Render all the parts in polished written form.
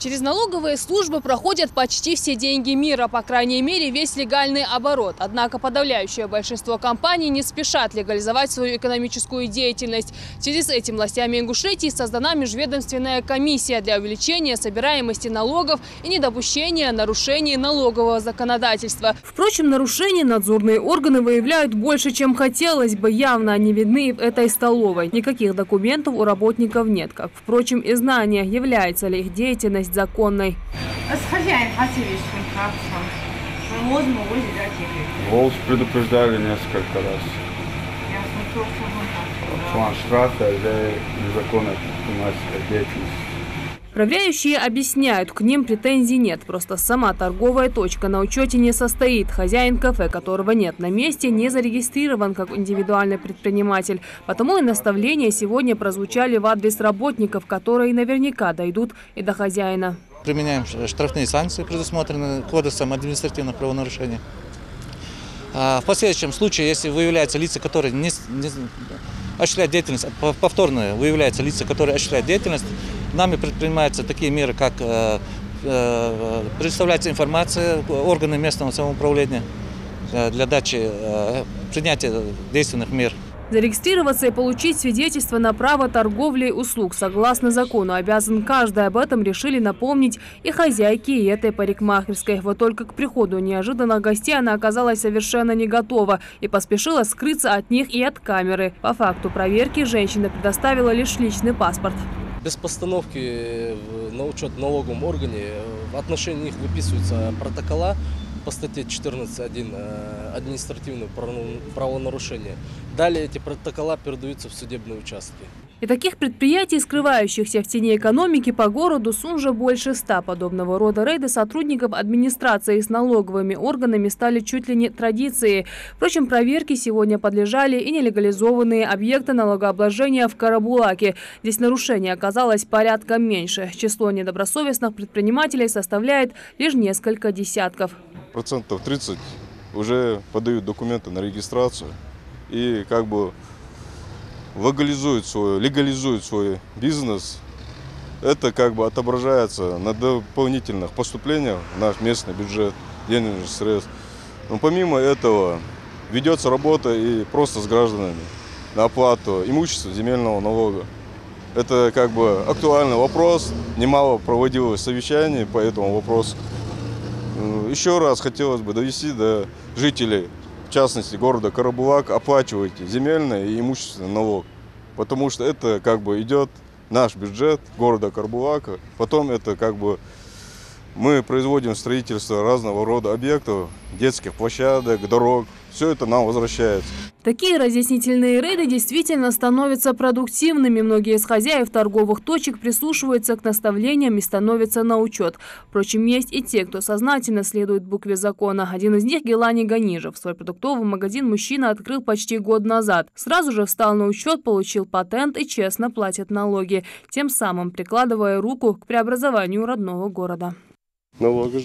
Через налоговые службы проходят почти все деньги мира, по крайней мере, весь легальный оборот. Однако подавляющее большинство компаний не спешат легализовать свою экономическую деятельность. В связи с этим властями Ингушетии создана межведомственная комиссия для увеличения собираемости налогов и недопущения нарушений налогового законодательства. Впрочем, нарушений надзорные органы выявляют больше, чем хотелось бы. Явно они видны в этой столовой. Никаких документов у работников нет, как, впрочем, и знания, является ли их деятельность законной. Волос предупреждали несколько раз. План штрафа за незаконная предпринимательская деятельность. Проверяющие объясняют, к ним претензий нет. Просто сама торговая точка на учете не состоит. Хозяин кафе, которого нет на месте, не зарегистрирован как индивидуальный предприниматель. Потому и наставления сегодня прозвучали в адрес работников, которые наверняка дойдут и до хозяина. Применяем штрафные санкции, предусмотренные Кодексом административных правонарушений. В последующем случае, если выявляются лица, которые не осуществляют деятельность, повторно выявляются лица, которые осуществляют деятельность, нами предпринимаются такие меры, как предоставляется информация органам местного самоуправления для принятия действенных мер. Зарегистрироваться и получить свидетельство на право торговли и услуг согласно закону обязан каждый. Об этом решили напомнить и хозяйки и этой парикмахерской. Вот только к приходу неожиданных гостей она оказалась совершенно не готова и поспешила скрыться от них и от камеры. По факту проверки женщина предоставила лишь личный паспорт. Без постановки на учет в налоговом органе в отношении них выписываются протокола по статье 14.1 административное правонарушение. Далее эти протокола передаются в судебные участки. И таких предприятий, скрывающихся в тени экономики, по городу Сунжа больше 100. Подобного рода рейды сотрудников администрации с налоговыми органами стали чуть ли не традицией. Впрочем, проверке сегодня подлежали и нелегализованные объекты налогообложения в Карабулаке. Здесь нарушений оказалось порядком меньше. Число недобросовестных предпринимателей составляет лишь несколько десятков. 30% уже подают документы на регистрацию и как бы легализуют свой бизнес. Это как бы отображается на дополнительных поступлениях в наш местный бюджет денежных средств. Но помимо этого ведется работа и просто с гражданами на оплату имущества земельного налога. Это как бы актуальный вопрос. Немало проводилось совещаний по этому вопросу. Еще раз хотелось бы довести до жителей, в частности города Карабулак, оплачивайте земельный и имущественный налог, потому что это как бы идет наш бюджет города Карабулака. Потом это как бы мы производим строительство разного рода объектов, детских площадок, дорог. Все это нам возвращается. Такие разъяснительные рейды действительно становятся продуктивными. Многие из хозяев торговых точек прислушиваются к наставлениям и становятся на учет. Впрочем, есть и те, кто сознательно следует букве закона. Один из них – Гелани Ганижев. Свой продуктовый магазин мужчина открыл почти год назад. Сразу же встал на учет, получил патент и честно платит налоги, тем самым прикладывая руку к преобразованию родного города. Налоги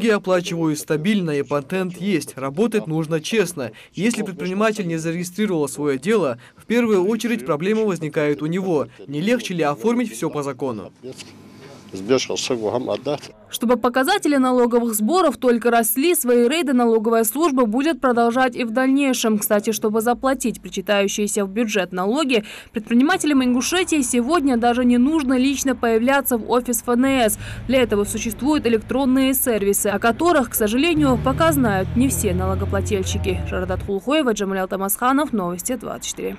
оплачиваю стабильно, и патент есть. Работать нужно честно. Если предприниматель не зарегистрировал свое дело, в первую очередь проблемы возникают у него. Не легче ли оформить все по закону? Чтобы показатели налоговых сборов только росли, свои рейды налоговая служба будет продолжать и в дальнейшем. Кстати, чтобы заплатить причитающиеся в бюджет налоги, предпринимателям Ингушетии сегодня даже не нужно лично появляться в офис ФНС. Для этого существуют электронные сервисы, о которых, к сожалению, пока знают не все налогоплательщики. Жарадат Хулхоева, Джамалел Тамасханов, Новости 24.